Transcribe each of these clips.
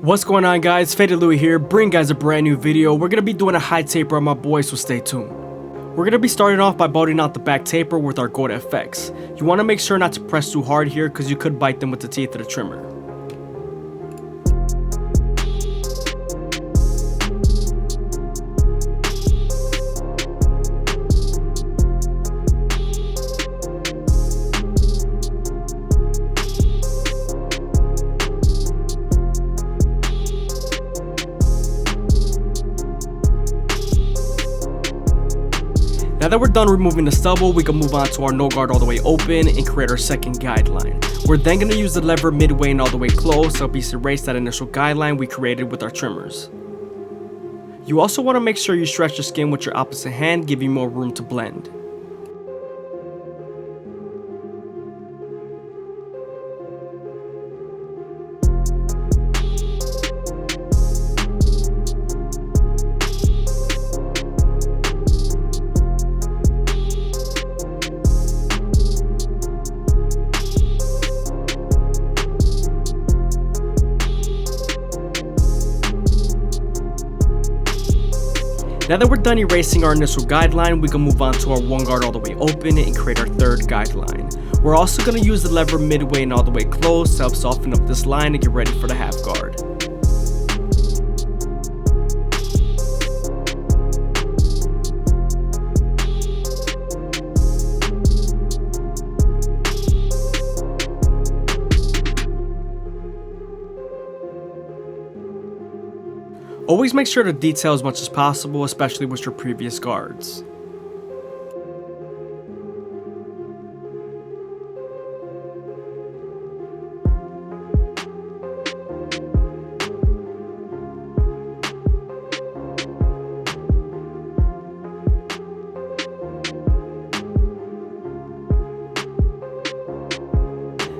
What's going on, guys? FadeitLuie here, bring guys a brand new video. We're gonna be doing a high taper on my boy, so stay tuned. We're gonna be starting off by building out the back taper with our gold FX. You wanna make sure not to press too hard here because you could bite them with the teeth of the trimmer. Now that we're done removing the stubble, we can move on to our no guard all the way open and create our second guideline. We're then going to use the lever midway and all the way close to help us erase that initial guideline we created with our trimmers. You also want to make sure you stretch your skin with your opposite hand, giving more room to blend. Now that we're done erasing our initial guideline, we can move on to our one guard all the way open and create our third guideline. We're also going to use the lever midway and all the way close to help soften up this line and get ready for the half guard. Always make sure to detail as much as possible, especially with your previous guards.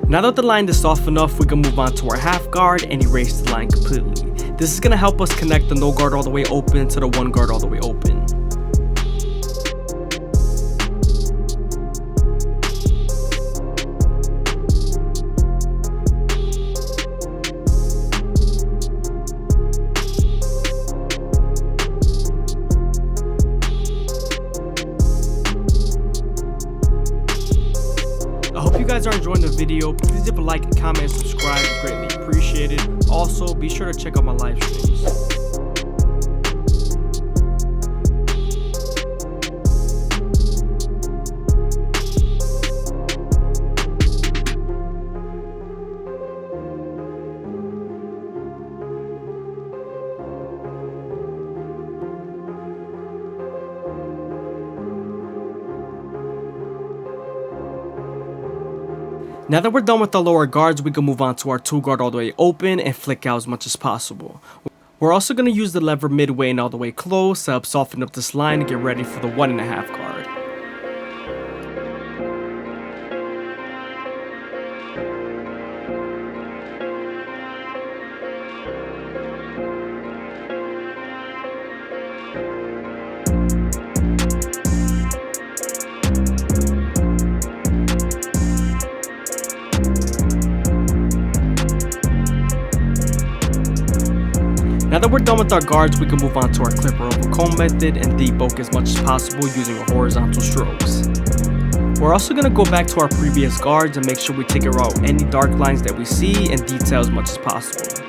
Now that the line is soft enough, we can move on to our half guard and erase the line completely. This is going to help us connect the no guard all the way open to the one guard all the way open. I hope you guys are enjoying the video. Please leave a like, comment, and subscribe. It's greatly appreciated. Also, be sure to check out my live streams. Now that we're done with the lower guards, we can move on to our two guard all the way open and flick out as much as possible. We're also going to use the lever midway and all the way close to help soften up this line and get ready for the 1.5 guard. Now that we're done with our guards, we can move on to our clipper over comb method and debulk as much as possible using our horizontal strokes. We're also going to go back to our previous guards and make sure we take out any dark lines that we see and detail as much as possible.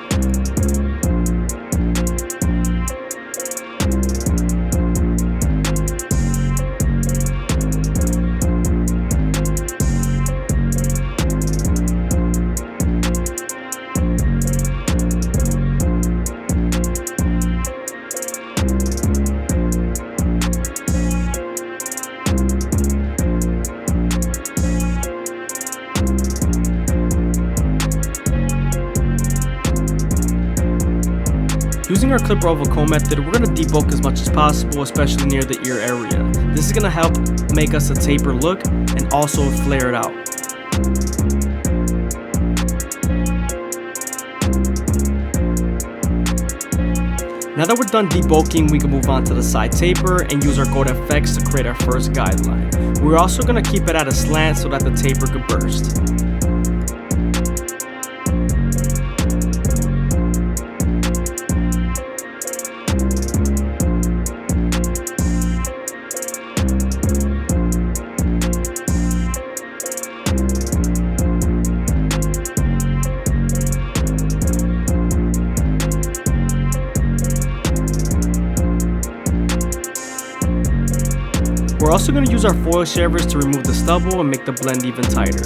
Using our clipper over comb method, we're going to debulk as much as possible, especially near the ear area. This is going to help make us a taper look and also flare it out. Now that we're done debulking, we can move on to the side taper and use our gold FX to create our first guideline. We're also going to keep it at a slant so that the taper could burst. We're also going to use our foil shavers to remove the stubble and make the blend even tighter.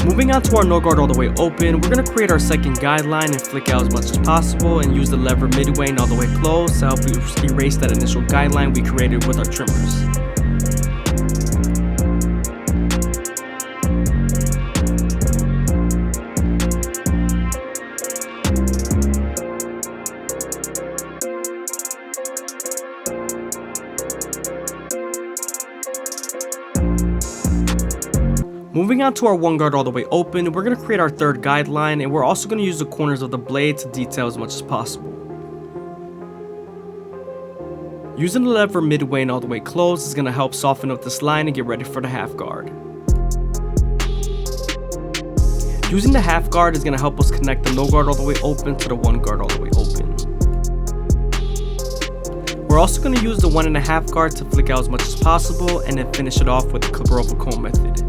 Moving on to our no guard all the way open, we're going to create our second guideline and flick out as much as possible and use the lever midway and all the way close to help erase that initial guideline we created with our trimmers. Moving on to our one guard all the way open, we're going to create our third guideline, and we're also going to use the corners of the blade to detail as much as possible. Using the lever midway and all the way close is going to help soften up this line and get ready for the half guard. Using the half guard is going to help us connect the no guard all the way open to the one guard all the way open. We're also going to use the 1.5 guard to flick out as much as possible and then finish it off with the clipper over comb method.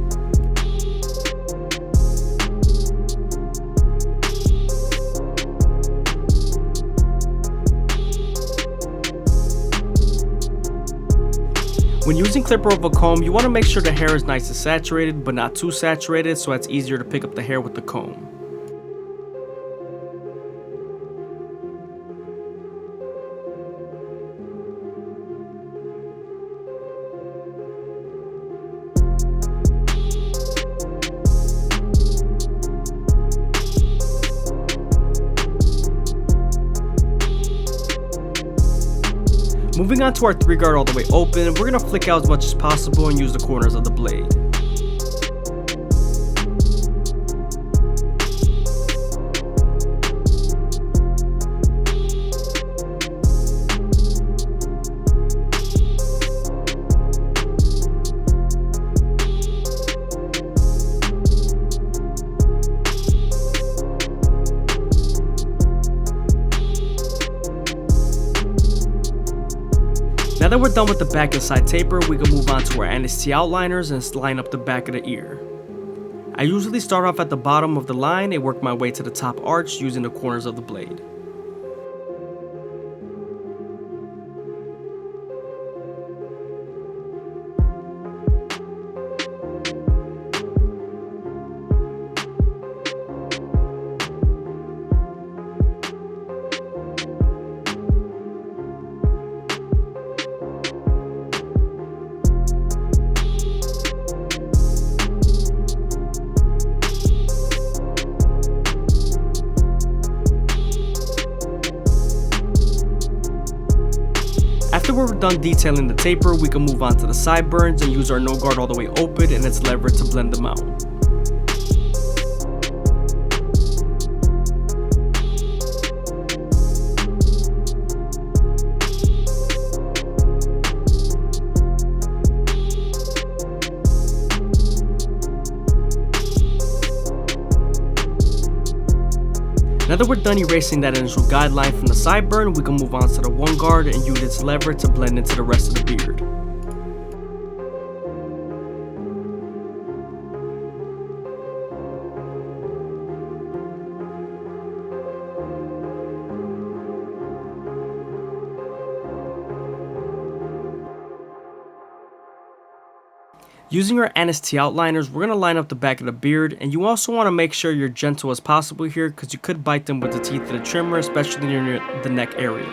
When using clipper over comb, you want to make sure the hair is nice and saturated, but not too saturated, so it's easier to pick up the hair with the comb. Moving on to our 3 guard all the way open, we're going to flick out as much as possible and use the corners of the blade. Now that we're done with the back and side taper, we can move on to our NST outliners and line up the back of the ear. I usually start off at the bottom of the line and work my way to the top arch using the corners of the blade. After we're done detailing the taper, we can move on to the sideburns and use our no guard all the way open and its lever to blend them out. Now that we're done erasing that initial guideline from the sideburn, we can move on to the one guard and use its lever to blend into the rest of the beard. Using our NST outliners, we're going to line up the back of the beard, and you also want to make sure you're gentle as possible here because you could bite them with the teeth of the trimmer, especially near the neck area.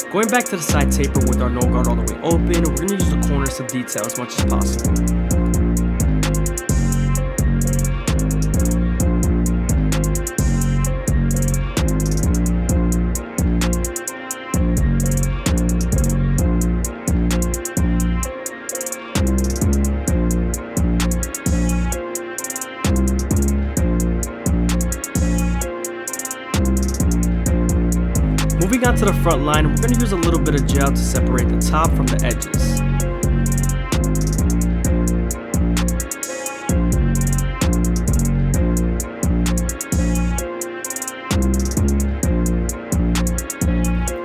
Going back to the side taper with our no guard all the way open, we're going to use the corners to detail as much as possible. to the front line, we're going to use a little bit of gel to separate the top from the edges.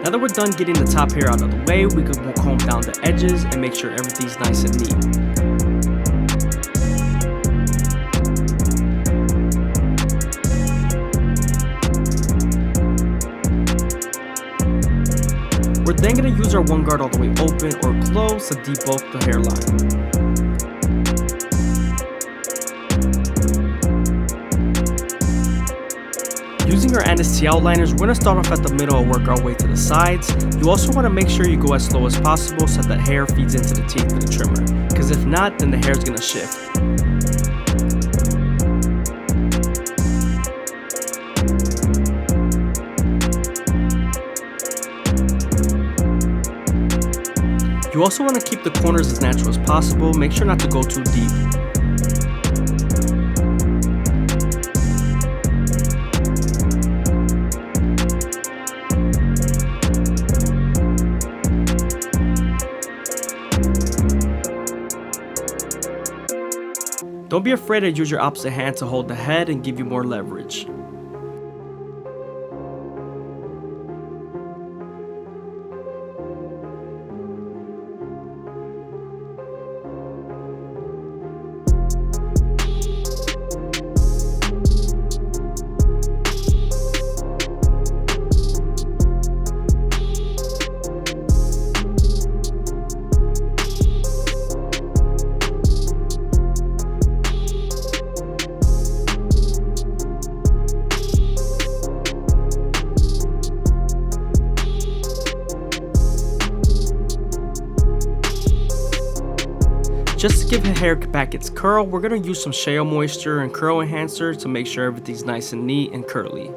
Now that we're done getting the top hair out of the way, we can comb down the edges and make sure everything's nice and neat. We're then going to use our one guard all the way open or closed to debulk the hairline. Using our Anestesi outliners, we're going to start off at the middle and work our way to the sides. You also want to make sure you go as slow as possible so that the hair feeds into the teeth of the trimmer, because if not, then the hair is going to shift. You also want to keep the corners as natural as possible. Make sure not to go too deep. Don't be afraid to use your opposite hand to hold the head and give you more leverage. Just to give the hair back its curl, we're going to use some shea moisture and curl enhancer to make sure everything's nice and neat and curly.